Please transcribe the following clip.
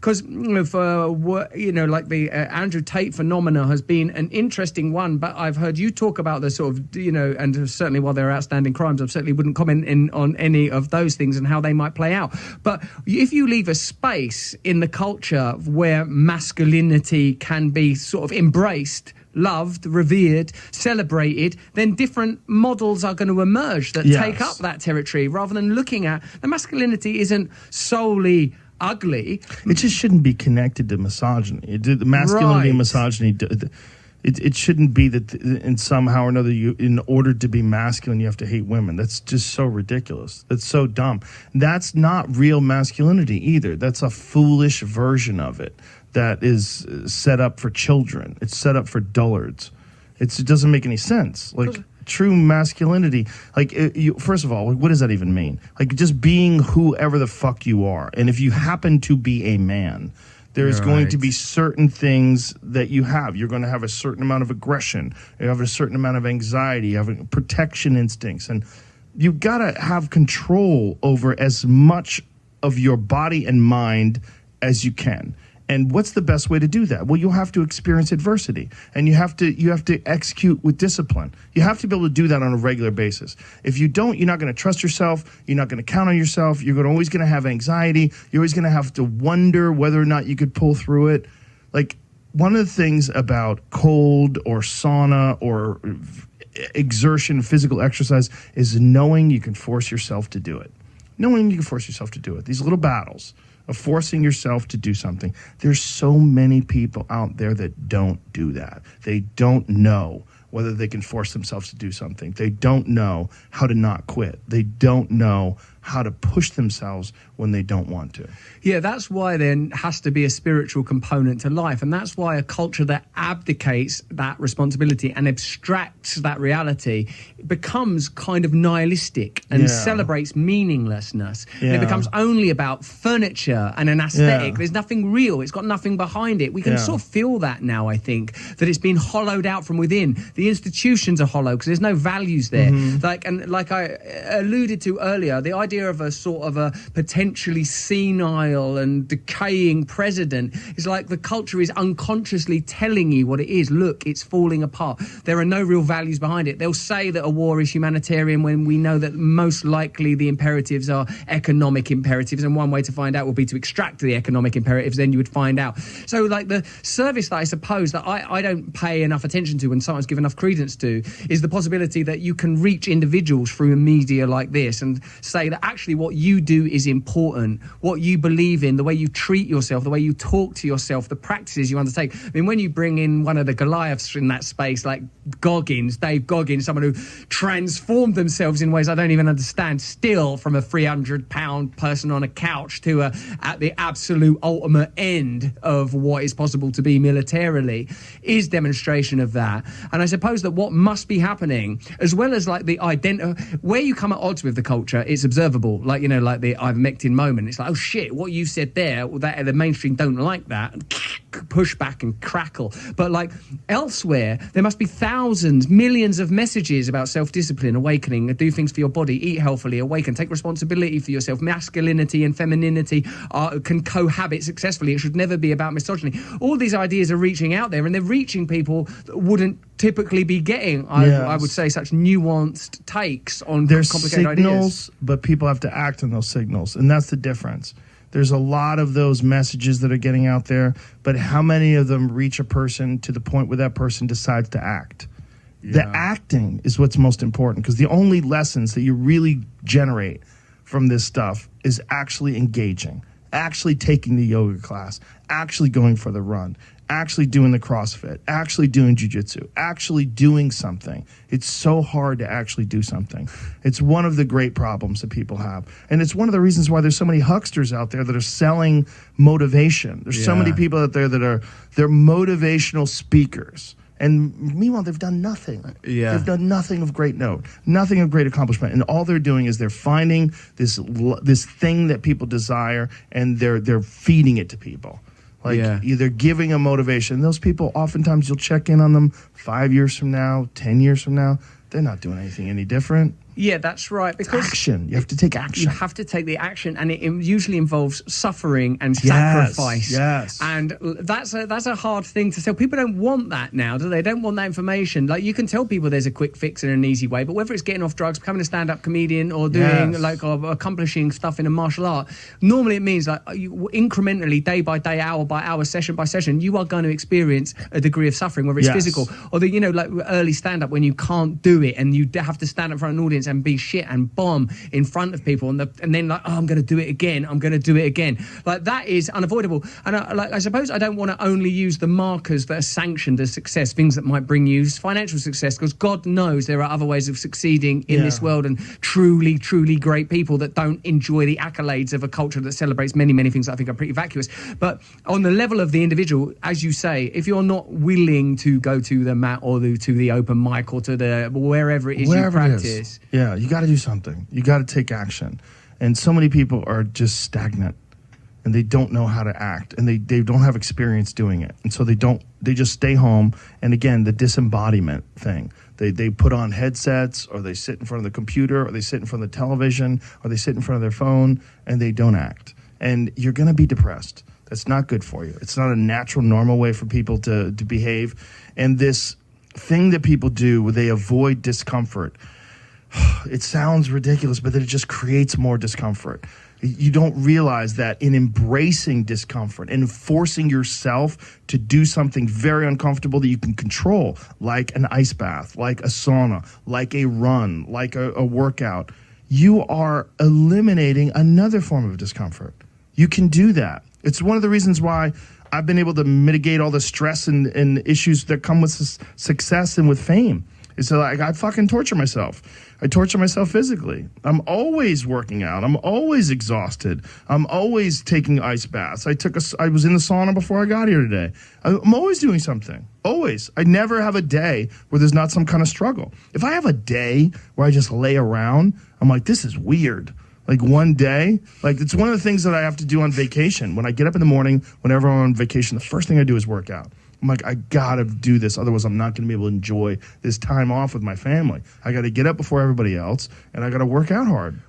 because like the Andrew Tate phenomena has been an interesting one, but I've heard you talk about the sort of, and certainly while there are outstanding crimes, I certainly wouldn't comment on any of those things and how they might play out. But if you leave a space in the culture where masculinity can be sort of embraced, loved, revered, celebrated, then different models are going to emerge that take up that territory, rather than looking at the masculinity isn't solely ugly. It just shouldn't be connected to misogyny. The masculinity and misogyny, it shouldn't be that in somehow or another, in order to be masculine, you have to hate women. That's just so ridiculous. That's so dumb. That's not real masculinity either. That's a foolish version of it that is set up for children. It's set up for dullards. It doesn't make any sense. Like, true masculinity, first of all, what does that even mean? Like, just being whoever the fuck you are. And if you happen to be a man, there's going to be certain things that you have. You're going to have a certain amount of aggression. You have a certain amount of anxiety. You have protection instincts. And you've got to have control over as much of your body and mind as you can. And what's the best way to do that? Well, you'll have to experience adversity, and you have to execute with discipline. You have to be able to do that on a regular basis. If you don't, you're not going to trust yourself. You're not going to count on yourself. You're always going to have anxiety. You're always going to have to wonder whether or not you could pull through it. Like, one of the things about cold or sauna or exertion, physical exercise, is knowing you can force yourself to do it. Knowing you can force yourself to do it. These little battles of forcing yourself to do something. There's so many people out there that don't do that. They don't know whether they can force themselves to do something. They don't know how to not quit. They don't know how to push themselves when they don't want to. Yeah, that's why there has to be a spiritual component to life. And that's why a culture that abdicates that responsibility and abstracts that reality becomes kind of nihilistic and celebrates meaninglessness. And it becomes only about furniture and an aesthetic. There's nothing real. It's got nothing behind it. We can sort of feel that now, I think, that it's been hollowed out from within. The institutions are hollow because there's no values there. Like I alluded to earlier, the idea of a sort of a potentially senile and decaying president is like the culture is unconsciously telling you what it is. Look, it's falling apart. There are no real values behind it. They'll say that a war is humanitarian when we know that most likely the imperatives are economic imperatives, and one way to find out will be to extract the economic imperatives, then you would find out. So like the service that I suppose that I don't pay enough attention to and sometimes give enough credence to is the possibility that you can reach individuals through a media like this and say that actually what you do is important, what you believe in, the way you treat yourself, the way you talk to yourself, the practices you undertake. I mean, when you bring in one of the Goliaths in that space, like Dave Goggins, someone who transformed themselves in ways I don't even understand, still from a 300-pound person on a couch to at the absolute ultimate end of what is possible to be militarily, is demonstration of that. And I suppose that what must be happening, as well as like the where you come at odds with the culture, it's observable. Like, like the ivermectin moment. It's like, oh shit, what you said there, that the mainstream don't like that. Push back and crackle. But like elsewhere, there must be thousands, millions of messages about self-discipline, awakening, do things for your body, eat healthily, awaken, take responsibility for yourself. Masculinity and femininity can cohabit successfully. It should never be about misogyny. All these ideas are reaching out there, and they're reaching people that wouldn't typically be getting, I would say, such nuanced takes on complicated ideas. But people have to act on those signals, and that's the difference. There's a lot of those messages that are getting out there, but how many of them reach a person to the point where that person decides to act? The acting is what's most important, because the only lessons that you really generate from this stuff is actually engaging, actually taking the yoga class, actually going for the run, actually doing the CrossFit, actually doing jiu-jitsu, actually doing something. It's so hard to actually do something. It's one of the great problems that people have. And it's one of the reasons why there's so many hucksters out there that are selling motivation. There's so many people out there that they're motivational speakers. And meanwhile, they've done nothing. They've done nothing of great note, nothing of great accomplishment. And all they're doing is they're finding this thing that people desire, and they're feeding it to people. Either giving a motivation. Those people, oftentimes you'll check in on them 5 years from now, 10 years from now. They're not doing anything any different. Yeah, that's right. Because action. You have to take action. You have to take the action, and it usually involves suffering and sacrifice. Yes. And that's a hard thing to tell. People don't want that now, do they? They don't want that information. Like, you can tell people there's a quick fix and an easy way, but whether it's getting off drugs, becoming a stand-up comedian, or doing or accomplishing stuff in a martial art, normally it means like incrementally, day by day, hour by hour, session by session, you are going to experience a degree of suffering, whether it's physical or like early stand-up when you can't do it and you have to stand up in front of an audience and be shit and bomb in front of people, and then like, oh, I'm going to do it again. Like, that is unavoidable. And I suppose I don't want to only use the markers that are sanctioned as success, things that might bring you financial success, because God knows there are other ways of succeeding in this world, and truly, truly great people that don't enjoy the accolades of a culture that celebrates many, many things that I think are pretty vacuous. But on the level of the individual, as you say, if you're not willing to go to the mat or to the open mic or to the wherever it is you practice, you got to do something. You got to take action. And so many people are just stagnant, and they don't know how to act, and they don't have experience doing it, and so they just stay home. And again, the disembodiment thing, they put on headsets, or they sit in front of the computer, or they sit in front of the television, or they sit in front of their phone, and they don't act. And you're going to be depressed. That's not good for you. It's not a natural, normal way for people to behave. And this thing that people do where they avoid discomfort, it sounds ridiculous, but then it just creates more discomfort. You don't realize that in embracing discomfort and forcing yourself to do something very uncomfortable that you can control, like an ice bath, like a sauna, like a run, like a workout, you are eliminating another form of discomfort. You can do that. It's one of the reasons why I've been able to mitigate all the stress and issues that come with success and with fame. It's like I fucking torture myself. I torture myself physically. I'm always working out. I'm always exhausted. I'm always taking ice baths. I was in the sauna before I got here today. I'm always doing something. Always. I never have a day where there's not some kind of struggle. If I have a day where I just lay around, I'm like, this is weird. Like, one day, like, it's one of the things that I have to do on vacation. When I get up in the morning, whenever I'm on vacation, the first thing I do is work out. I'm like, I gotta do this, otherwise I'm not gonna be able to enjoy this time off with my family. I gotta get up before everybody else, and I gotta work out hard.